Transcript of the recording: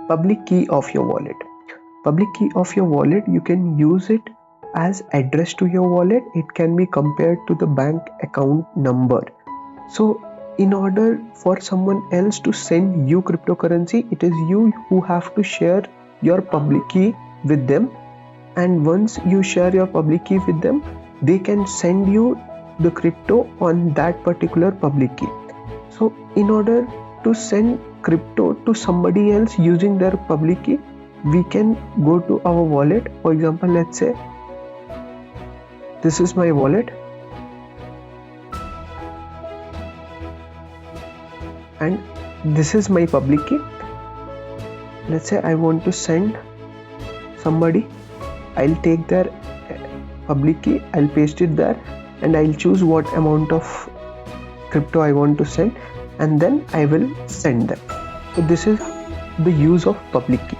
Public key of your wallet. Public key of your wallet, you can use it as address to your wallet. It can be compared to the bank account number. So in order for someone else to send you cryptocurrency, it is you who have to share your public key with them, and once you share your public key with them, they can send you the crypto on that particular public key. So in order to send crypto to somebody else using their public key, we can go to our wallet. For example, let's say this is my wallet, and this is my public key. Let's say I want to send somebody. I'll take their public key, I'll paste it there, and I'll choose what amount of crypto I want to send, and then I will send them. So this is the use of public key.